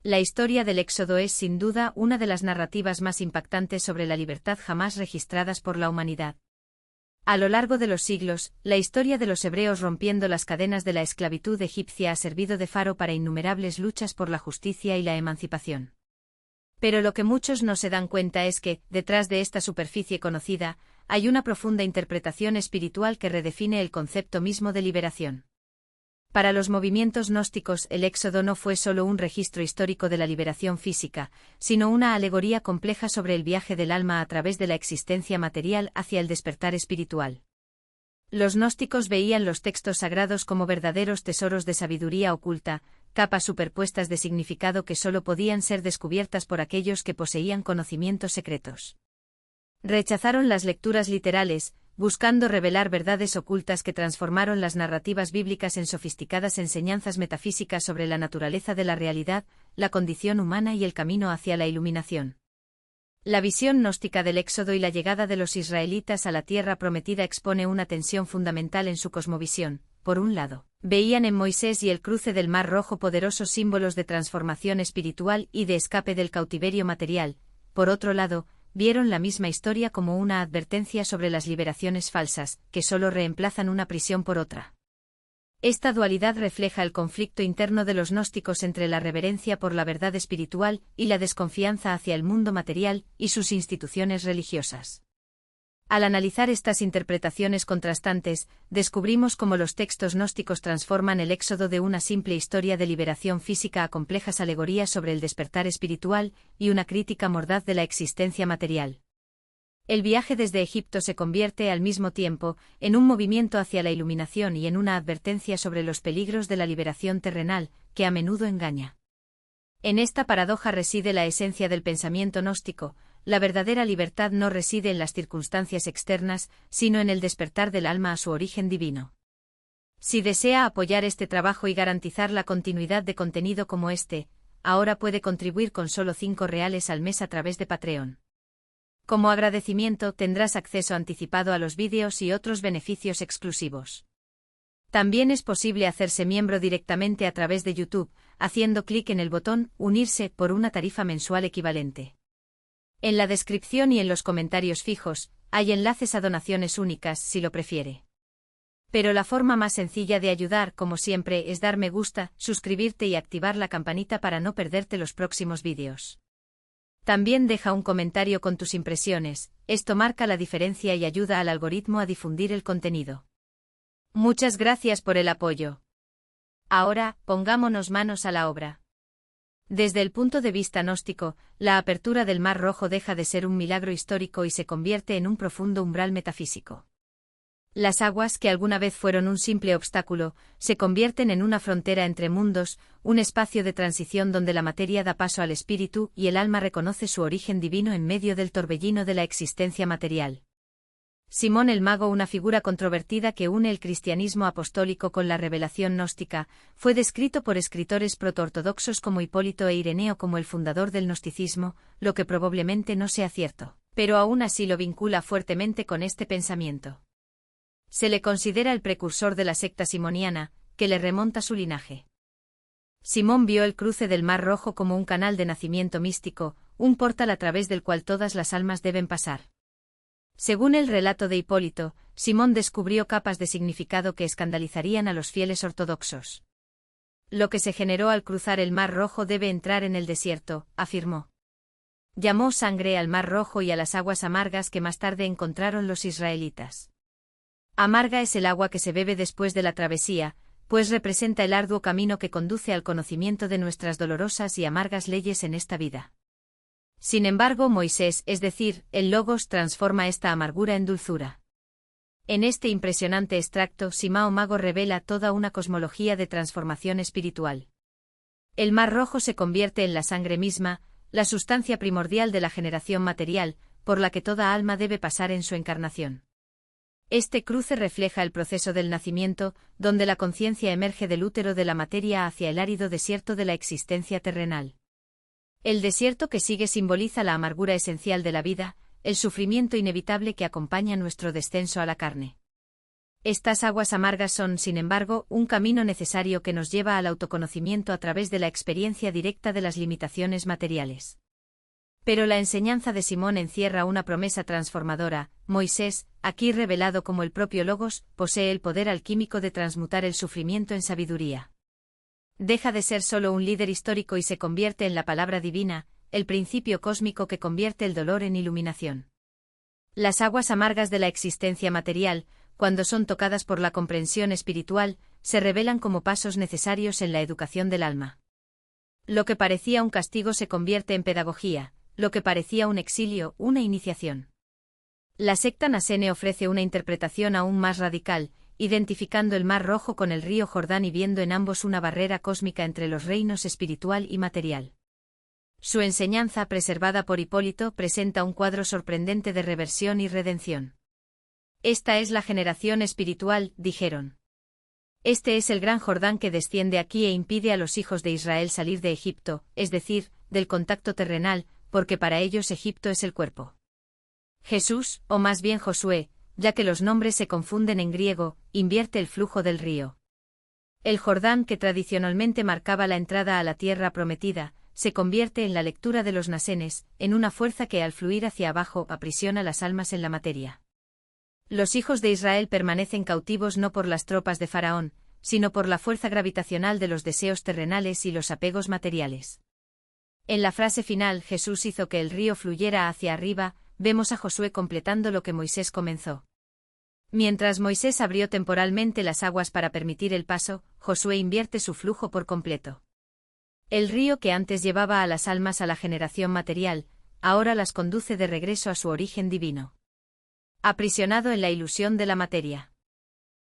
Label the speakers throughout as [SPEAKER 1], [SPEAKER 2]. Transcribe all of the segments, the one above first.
[SPEAKER 1] La historia del Éxodo es sin duda una de las narrativas más impactantes sobre la libertad jamás registradas por la humanidad. A lo largo de los siglos, la historia de los hebreos rompiendo las cadenas de la esclavitud egipcia ha servido de faro para innumerables luchas por la justicia y la emancipación. Pero lo que muchos no se dan cuenta es que, detrás de esta superficie conocida, hay una profunda interpretación espiritual que redefine el concepto mismo de liberación. Para los movimientos gnósticos, el Éxodo no fue solo un registro histórico de la liberación física, sino una alegoría compleja sobre el viaje del alma a través de la existencia material hacia el despertar espiritual. Los gnósticos veían los textos sagrados como verdaderos tesoros de sabiduría oculta, capas superpuestas de significado que solo podían ser descubiertas por aquellos que poseían conocimientos secretos. Rechazaron las lecturas literales, buscando revelar verdades ocultas que transformaron las narrativas bíblicas en sofisticadas enseñanzas metafísicas sobre la naturaleza de la realidad, la condición humana y el camino hacia la iluminación. La visión gnóstica del Éxodo y la llegada de los israelitas a la tierra prometida expone una tensión fundamental en su cosmovisión. Por un lado, veían en Moisés y el cruce del Mar Rojo poderosos símbolos de transformación espiritual y de escape del cautiverio material. Por otro lado, vieron la misma historia como una advertencia sobre las liberaciones falsas, que solo reemplazan una prisión por otra. Esta dualidad refleja el conflicto interno de los gnósticos entre la reverencia por la verdad espiritual y la desconfianza hacia el mundo material y sus instituciones religiosas. Al analizar estas interpretaciones contrastantes, descubrimos cómo los textos gnósticos transforman el Éxodo de una simple historia de liberación física a complejas alegorías sobre el despertar espiritual y una crítica mordaz de la existencia material. El viaje desde Egipto se convierte al mismo tiempo en un movimiento hacia la iluminación y en una advertencia sobre los peligros de la liberación terrenal, que a menudo engaña. En esta paradoja reside la esencia del pensamiento gnóstico. La verdadera libertad no reside en las circunstancias externas, sino en el despertar del alma a su origen divino. Si desea apoyar este trabajo y garantizar la continuidad de contenido como este, ahora puede contribuir con solo $5 al mes a través de Patreon. Como agradecimiento tendrás acceso anticipado a los vídeos y otros beneficios exclusivos. También es posible hacerse miembro directamente a través de YouTube, haciendo clic en el botón «Unirse» por una tarifa mensual equivalente. En la descripción y en los comentarios fijos, hay enlaces a donaciones únicas si lo prefiere. Pero la forma más sencilla de ayudar, como siempre, es dar me gusta, suscribirte y activar la campanita para no perderte los próximos vídeos. También deja un comentario con tus impresiones, esto marca la diferencia y ayuda al algoritmo a difundir el contenido. Muchas gracias por el apoyo. Ahora, pongámonos manos a la obra. Desde el punto de vista gnóstico, la apertura del Mar Rojo deja de ser un milagro histórico y se convierte en un profundo umbral metafísico. Las aguas, que alguna vez fueron un simple obstáculo, se convierten en una frontera entre mundos, un espacio de transición donde la materia da paso al espíritu y el alma reconoce su origen divino en medio del torbellino de la existencia material. Simón el Mago, una figura controvertida que une el cristianismo apostólico con la revelación gnóstica, fue descrito por escritores protoortodoxos como Hipólito e Ireneo como el fundador del gnosticismo, lo que probablemente no sea cierto, pero aún así lo vincula fuertemente con este pensamiento. Se le considera el precursor de la secta simoniana, que le remonta su linaje. Simón vio el cruce del Mar Rojo como un canal de nacimiento místico, un portal a través del cual todas las almas deben pasar. Según el relato de Hipólito, Simón descubrió capas de significado que escandalizarían a los fieles ortodoxos. Lo que se generó al cruzar el Mar Rojo debe entrar en el desierto, afirmó. Llamó sangre al Mar Rojo y a las aguas amargas que más tarde encontraron los israelitas. Amarga es el agua que se bebe después de la travesía, pues representa el arduo camino que conduce al conocimiento de nuestras dolorosas y amargas leyes en esta vida. Sin embargo, Moisés, es decir, el Logos, transforma esta amargura en dulzura. En este impresionante extracto, Simão Mago revela toda una cosmología de transformación espiritual. El Mar Rojo se convierte en la sangre misma, la sustancia primordial de la generación material, por la que toda alma debe pasar en su encarnación. Este cruce refleja el proceso del nacimiento, donde la conciencia emerge del útero de la materia hacia el árido desierto de la existencia terrenal. El desierto que sigue simboliza la amargura esencial de la vida, el sufrimiento inevitable que acompaña nuestro descenso a la carne. Estas aguas amargas son, sin embargo, un camino necesario que nos lleva al autoconocimiento a través de la experiencia directa de las limitaciones materiales. Pero la enseñanza de Simón encierra una promesa transformadora. Moisés, aquí revelado como el propio Logos, posee el poder alquímico de transmutar el sufrimiento en sabiduría. Deja de ser solo un líder histórico y se convierte en la palabra divina, el principio cósmico que convierte el dolor en iluminación. Las aguas amargas de la existencia material, cuando son tocadas por la comprensión espiritual, se revelan como pasos necesarios en la educación del alma. Lo que parecía un castigo se convierte en pedagogía, lo que parecía un exilio, una iniciación. La secta Nasene ofrece una interpretación aún más radical, identificando el Mar Rojo con el río Jordán y viendo en ambos una barrera cósmica entre los reinos espiritual y material. Su enseñanza, preservada por Hipólito, presenta un cuadro sorprendente de reversión y redención. Esta es la generación espiritual, dijeron. Este es el gran Jordán que desciende aquí e impide a los hijos de Israel salir de Egipto, es decir, del contacto terrenal, porque para ellos Egipto es el cuerpo. Jesús, o más bien Josué, ya que los nombres se confunden en griego, invierte el flujo del río. El Jordán, que tradicionalmente marcaba la entrada a la tierra prometida, se convierte en la lectura de los nasenes, en una fuerza que al fluir hacia abajo aprisiona las almas en la materia. Los hijos de Israel permanecen cautivos no por las tropas de Faraón, sino por la fuerza gravitacional de los deseos terrenales y los apegos materiales. En la frase final, Jesús hizo que el río fluyera hacia arriba, vemos a Josué completando lo que Moisés comenzó. Mientras Moisés abrió temporalmente las aguas para permitir el paso, Josué invierte su flujo por completo. El río que antes llevaba a las almas a la generación material, ahora las conduce de regreso a su origen divino. Aprisionado en la ilusión de la materia.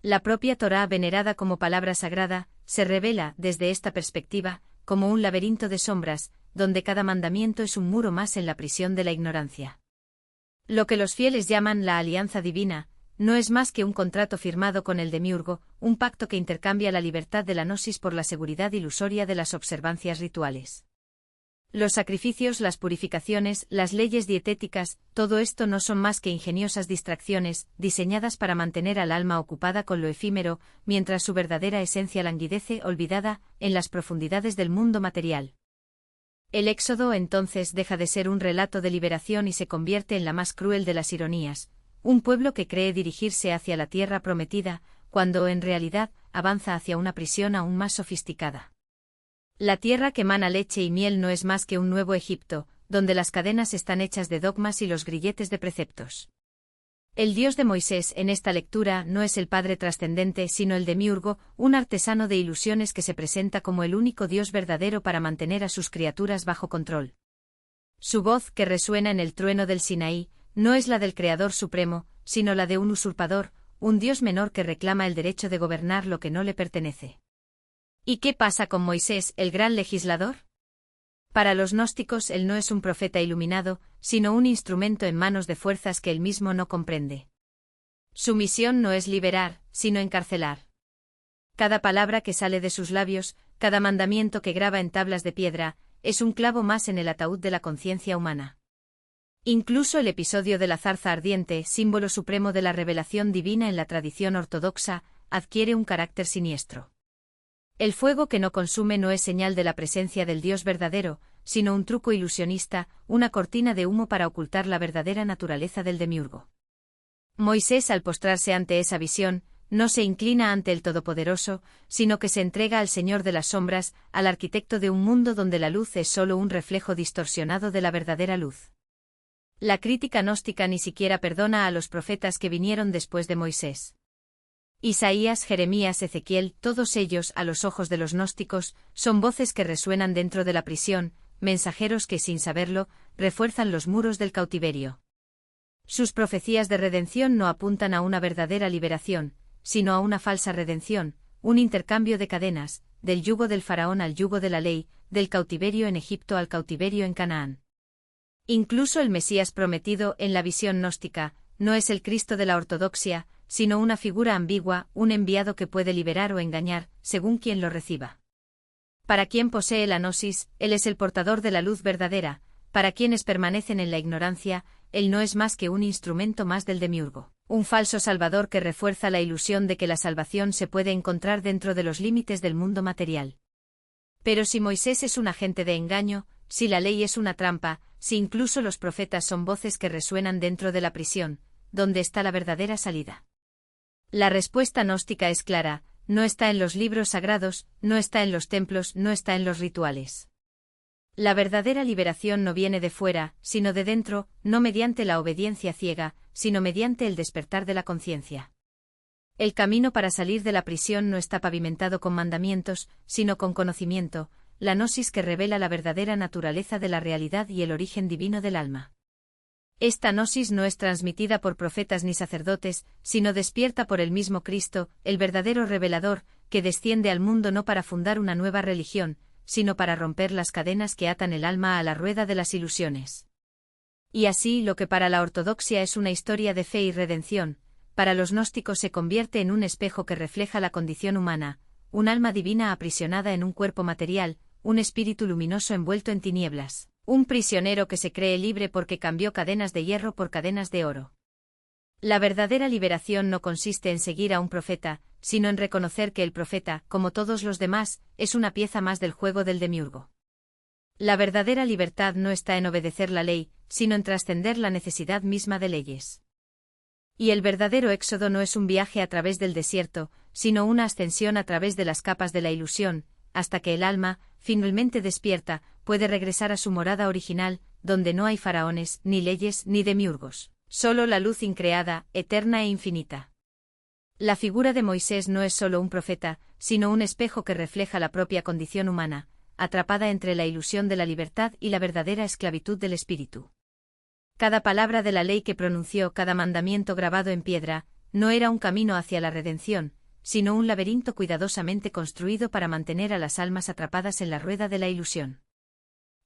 [SPEAKER 1] La propia Torá, venerada como palabra sagrada, se revela, desde esta perspectiva, como un laberinto de sombras, donde cada mandamiento es un muro más en la prisión de la ignorancia. Lo que los fieles llaman la alianza divina, no es más que un contrato firmado con el demiurgo, un pacto que intercambia la libertad de la gnosis por la seguridad ilusoria de las observancias rituales. Los sacrificios, las purificaciones, las leyes dietéticas, todo esto no son más que ingeniosas distracciones, diseñadas para mantener al alma ocupada con lo efímero, mientras su verdadera esencia languidece, olvidada, en las profundidades del mundo material. El Éxodo entonces deja de ser un relato de liberación y se convierte en la más cruel de las ironías, un pueblo que cree dirigirse hacia la tierra prometida, cuando en realidad avanza hacia una prisión aún más sofisticada. La tierra que mana leche y miel no es más que un nuevo Egipto, donde las cadenas están hechas de dogmas y los grilletes de preceptos. El Dios de Moisés en esta lectura no es el Padre trascendente sino el demiurgo, un artesano de ilusiones que se presenta como el único Dios verdadero para mantener a sus criaturas bajo control. Su voz, que resuena en el trueno del Sinaí, no es la del Creador Supremo, sino la de un usurpador, un Dios menor que reclama el derecho de gobernar lo que no le pertenece. ¿Y qué pasa con Moisés, el gran legislador? Para los gnósticos él no es un profeta iluminado, sino un instrumento en manos de fuerzas que él mismo no comprende. Su misión no es liberar, sino encarcelar. Cada palabra que sale de sus labios, cada mandamiento que graba en tablas de piedra, es un clavo más en el ataúd de la conciencia humana. Incluso el episodio de la zarza ardiente, símbolo supremo de la revelación divina en la tradición ortodoxa, adquiere un carácter siniestro. El fuego que no consume no es señal de la presencia del Dios verdadero, sino un truco ilusionista, una cortina de humo para ocultar la verdadera naturaleza del demiurgo. Moisés, al postrarse ante esa visión, no se inclina ante el Todopoderoso, sino que se entrega al Señor de las sombras, al arquitecto de un mundo donde la luz es solo un reflejo distorsionado de la verdadera luz. La crítica gnóstica ni siquiera perdona a los profetas que vinieron después de Moisés. Isaías, Jeremías, Ezequiel, todos ellos, a los ojos de los gnósticos, son voces que resuenan dentro de la prisión, mensajeros que, sin saberlo, refuerzan los muros del cautiverio. Sus profecías de redención no apuntan a una verdadera liberación, sino a una falsa redención, un intercambio de cadenas, del yugo del faraón al yugo de la ley, del cautiverio en Egipto al cautiverio en Canaán. Incluso el Mesías prometido, en la visión gnóstica, no es el Cristo de la ortodoxia, sino una figura ambigua, un enviado que puede liberar o engañar, según quien lo reciba. Para quien posee la gnosis, él es el portador de la luz verdadera, para quienes permanecen en la ignorancia, él no es más que un instrumento más del demiurgo. Un falso salvador que refuerza la ilusión de que la salvación se puede encontrar dentro de los límites del mundo material. Pero si Moisés es un agente de engaño, si la ley es una trampa, si incluso los profetas son voces que resuenan dentro de la prisión, ¿dónde está la verdadera salida? La respuesta gnóstica es clara: no está en los libros sagrados, no está en los templos, no está en los rituales. La verdadera liberación no viene de fuera, sino de dentro, no mediante la obediencia ciega, sino mediante el despertar de la conciencia. El camino para salir de la prisión no está pavimentado con mandamientos, sino con conocimiento, la gnosis que revela la verdadera naturaleza de la realidad y el origen divino del alma. Esta gnosis no es transmitida por profetas ni sacerdotes, sino despierta por el mismo Cristo, el verdadero revelador, que desciende al mundo no para fundar una nueva religión, sino para romper las cadenas que atan el alma a la rueda de las ilusiones. Y así, lo que para la ortodoxia es una historia de fe y redención, para los gnósticos se convierte en un espejo que refleja la condición humana, un alma divina aprisionada en un cuerpo material, un espíritu luminoso envuelto en tinieblas, un prisionero que se cree libre porque cambió cadenas de hierro por cadenas de oro. La verdadera liberación no consiste en seguir a un profeta, sino en reconocer que el profeta, como todos los demás, es una pieza más del juego del demiurgo. La verdadera libertad no está en obedecer la ley, sino en trascender la necesidad misma de leyes. Y el verdadero éxodo no es un viaje a través del desierto, sino una ascensión a través de las capas de la ilusión, hasta que el alma, finalmente despierta, puede regresar a su morada original, donde no hay faraones, ni leyes, ni demiurgos, solo la luz increada, eterna e infinita. La figura de Moisés no es solo un profeta, sino un espejo que refleja la propia condición humana, atrapada entre la ilusión de la libertad y la verdadera esclavitud del espíritu. Cada palabra de la ley que pronunció, cada mandamiento grabado en piedra, no era un camino hacia la redención, sino un laberinto cuidadosamente construido para mantener a las almas atrapadas en la rueda de la ilusión.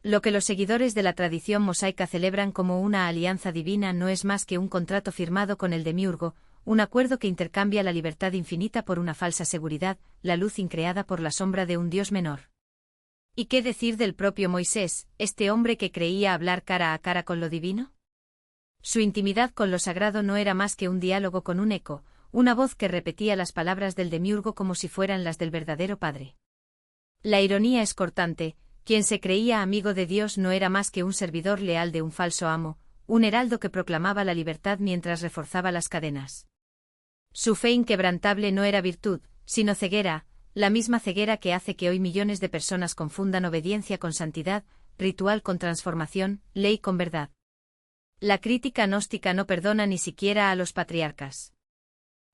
[SPEAKER 1] Lo que los seguidores de la tradición mosaica celebran como una alianza divina no es más que un contrato firmado con el demiurgo, un acuerdo que intercambia la libertad infinita por una falsa seguridad, la luz increada por la sombra de un Dios menor. ¿Y qué decir del propio Moisés, este hombre que creía hablar cara a cara con lo divino? Su intimidad con lo sagrado no era más que un diálogo con un eco, una voz que repetía las palabras del demiurgo como si fueran las del verdadero Padre. La ironía es cortante: quien se creía amigo de Dios no era más que un servidor leal de un falso amo, un heraldo que proclamaba la libertad mientras reforzaba las cadenas. Su fe inquebrantable no era virtud, sino ceguera, la misma ceguera que hace que hoy millones de personas confundan obediencia con santidad, ritual con transformación, ley con verdad. La crítica gnóstica no perdona ni siquiera a los patriarcas.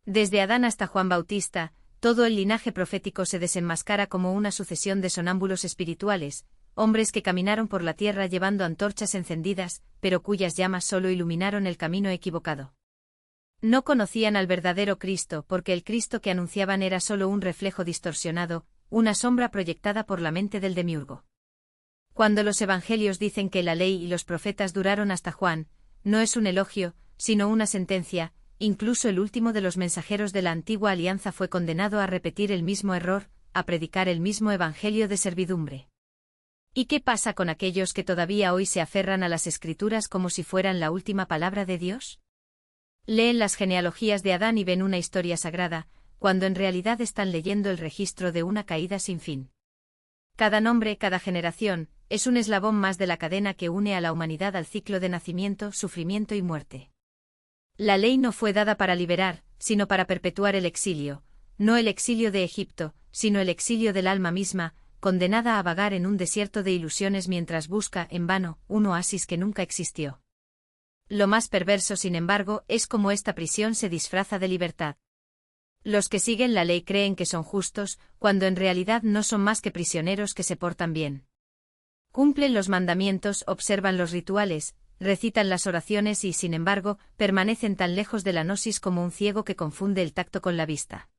[SPEAKER 1] Desde Adán hasta Juan Bautista, todo el linaje profético se desenmascara como una sucesión de sonámbulos espirituales, hombres que caminaron por la tierra llevando antorchas encendidas, pero cuyas llamas solo iluminaron el camino equivocado. No conocían al verdadero Cristo porque el Cristo que anunciaban era solo un reflejo distorsionado, una sombra proyectada por la mente del demiurgo. Cuando los evangelios dicen que la ley y los profetas duraron hasta Juan, no es un elogio, sino una sentencia. Incluso el último de los mensajeros de la antigua alianza fue condenado a repetir el mismo error, a predicar el mismo evangelio de servidumbre. ¿Y qué pasa con aquellos que todavía hoy se aferran a las Escrituras como si fueran la última palabra de Dios? Leen las genealogías de Adán y ven una historia sagrada, cuando en realidad están leyendo el registro de una caída sin fin. Cada nombre, cada generación, es un eslabón más de la cadena que une a la humanidad al ciclo de nacimiento, sufrimiento y muerte. La ley no fue dada para liberar, sino para perpetuar el exilio, no el exilio de Egipto, sino el exilio del alma misma, condenada a vagar en un desierto de ilusiones mientras busca, en vano, un oasis que nunca existió. Lo más perverso, sin embargo, es cómo esta prisión se disfraza de libertad. Los que siguen la ley creen que son justos, cuando en realidad no son más que prisioneros que se portan bien. Cumplen los mandamientos, observan los rituales, recitan las oraciones y, sin embargo, permanecen tan lejos de la gnosis como un ciego que confunde el tacto con la vista.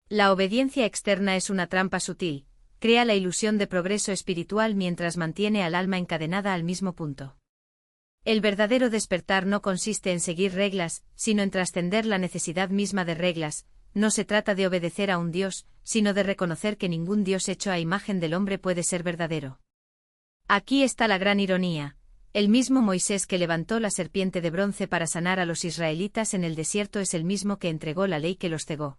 [SPEAKER 1] La obediencia externa es una trampa sutil, crea la ilusión de progreso espiritual mientras mantiene al alma encadenada al mismo punto. El verdadero despertar no consiste en seguir reglas, sino en trascender la necesidad misma de reglas. No se trata de obedecer a un Dios, sino de reconocer que ningún Dios hecho a imagen del hombre puede ser verdadero. Aquí está la gran ironía. El mismo Moisés que levantó la serpiente de bronce para sanar a los israelitas en el desierto es el mismo que entregó la ley que los cegó.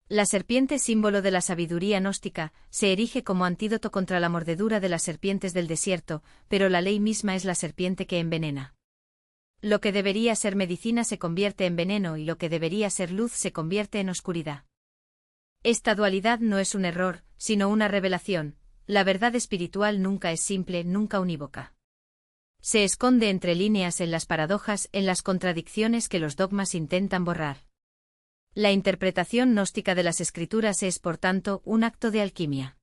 [SPEAKER 1] La serpiente, símbolo de la sabiduría gnóstica, se erige como antídoto contra la mordedura de las serpientes del desierto, pero la ley misma es la serpiente que envenena. Lo que debería ser medicina se convierte en veneno y lo que debería ser luz se convierte en oscuridad. Esta dualidad no es un error, sino una revelación. La verdad espiritual nunca es simple, nunca unívoca. Se esconde entre líneas, en las paradojas, en las contradicciones que los dogmas intentan borrar. La interpretación gnóstica de las escrituras es, por tanto, un acto de alquimia.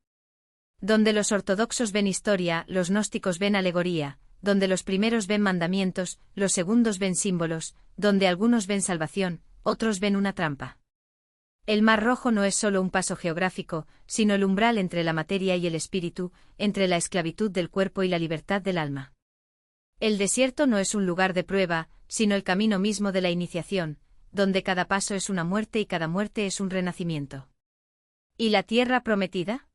[SPEAKER 1] Donde los ortodoxos ven historia, los gnósticos ven alegoría, donde los primeros ven mandamientos, los segundos ven símbolos, donde algunos ven salvación, otros ven una trampa. El Mar Rojo no es solo un paso geográfico, sino el umbral entre la materia y el espíritu, entre la esclavitud del cuerpo y la libertad del alma. El desierto no es un lugar de prueba, sino el camino mismo de la iniciación, donde cada paso es una muerte y cada muerte es un renacimiento. ¿Y la tierra prometida?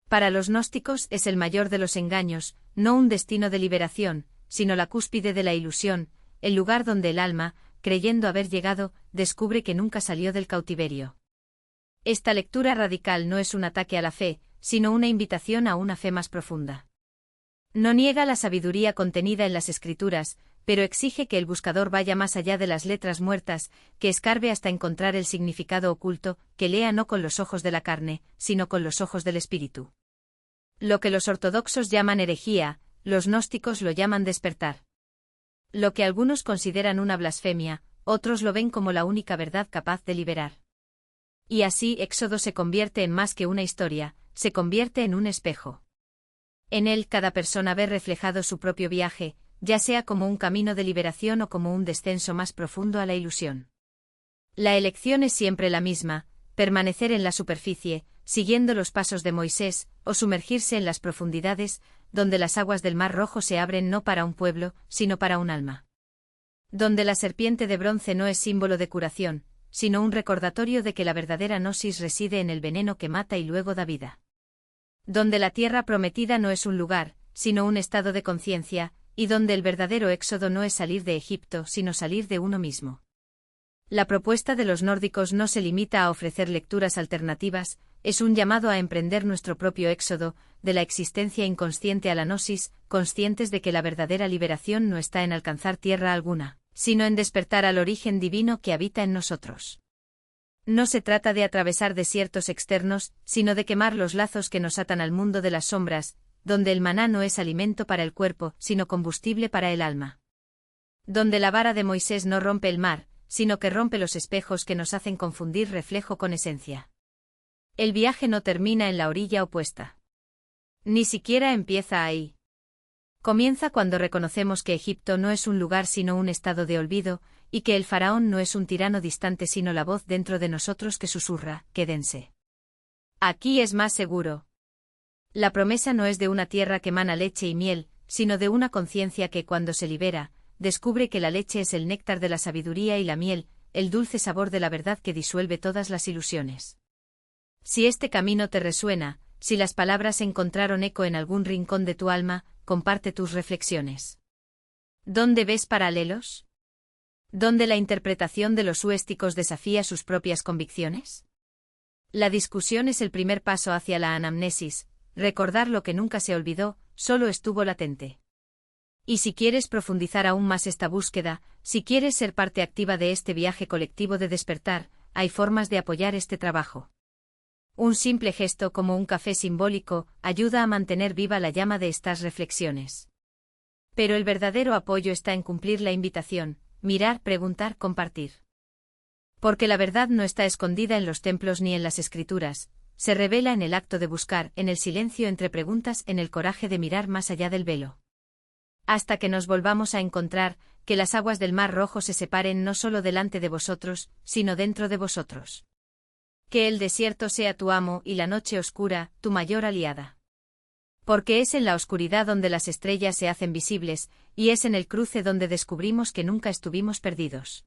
[SPEAKER 1] Para los gnósticos es el mayor de los engaños, no un destino de liberación, sino la cúspide de la ilusión, el lugar donde el alma, creyendo haber llegado, descubre que nunca salió del cautiverio. Esta lectura radical no es un ataque a la fe, sino una invitación a una fe más profunda. No niega la sabiduría contenida en las escrituras, pero exige que el buscador vaya más allá de las letras muertas, que escarbe hasta encontrar el significado oculto, que lea no con los ojos de la carne, sino con los ojos del espíritu. Lo que los ortodoxos llaman herejía, los gnósticos lo llaman despertar. Lo que algunos consideran una blasfemia, otros lo ven como la única verdad capaz de liberar. Y así Éxodo se convierte en más que una historia, se convierte en un espejo. En él cada persona ve reflejado su propio viaje, ya sea como un camino de liberación o como un descenso más profundo a la ilusión. La elección es siempre la misma: permanecer en la superficie, siguiendo los pasos de Moisés, o sumergirse en las profundidades, donde las aguas del Mar Rojo se abren no para un pueblo, sino para un alma. Donde la serpiente de bronce no es símbolo de curación, sino un recordatorio de que la verdadera gnosis reside en el veneno que mata y luego da vida. Donde la tierra prometida no es un lugar, sino un estado de conciencia, y donde el verdadero éxodo no es salir de Egipto, sino salir de uno mismo. La propuesta de los nórdicos no se limita a ofrecer lecturas alternativas, es un llamado a emprender nuestro propio éxodo, de la existencia inconsciente a la gnosis, conscientes de que la verdadera liberación no está en alcanzar tierra alguna, sino en despertar al origen divino que habita en nosotros. No se trata de atravesar desiertos externos, sino de quemar los lazos que nos atan al mundo de las sombras, donde el maná no es alimento para el cuerpo, sino combustible para el alma. Donde la vara de Moisés no rompe el mar, sino que rompe los espejos que nos hacen confundir reflejo con esencia. El viaje no termina en la orilla opuesta. Ni siquiera empieza ahí. Comienza cuando reconocemos que Egipto no es un lugar sino un estado de olvido, y que el faraón no es un tirano distante sino la voz dentro de nosotros que susurra: quédense. Aquí es más seguro. La promesa no es de una tierra que mana leche y miel, sino de una conciencia que, cuando se libera, descubre que la leche es el néctar de la sabiduría y la miel, el dulce sabor de la verdad que disuelve todas las ilusiones. Si este camino te resuena, si las palabras encontraron eco en algún rincón de tu alma, comparte tus reflexiones. ¿Dónde ves paralelos? ¿Dónde la interpretación de los suésticos desafía sus propias convicciones? La discusión es el primer paso hacia la anamnesis, recordar lo que nunca se olvidó, solo estuvo latente. Y si quieres profundizar aún más esta búsqueda, si quieres ser parte activa de este viaje colectivo de despertar, hay formas de apoyar este trabajo. Un simple gesto como un café simbólico ayuda a mantener viva la llama de estas reflexiones. Pero el verdadero apoyo está en cumplir la invitación: mirar, preguntar, compartir. Porque la verdad no está escondida en los templos ni en las escrituras, se revela en el acto de buscar, en el silencio entre preguntas, en el coraje de mirar más allá del velo. Hasta que nos volvamos a encontrar, que las aguas del Mar Rojo se separen no solo delante de vosotros, sino dentro de vosotros. Que el desierto sea tu amo y la noche oscura, tu mayor aliada. Porque es en la oscuridad donde las estrellas se hacen visibles, y es en el cruce donde descubrimos que nunca estuvimos perdidos.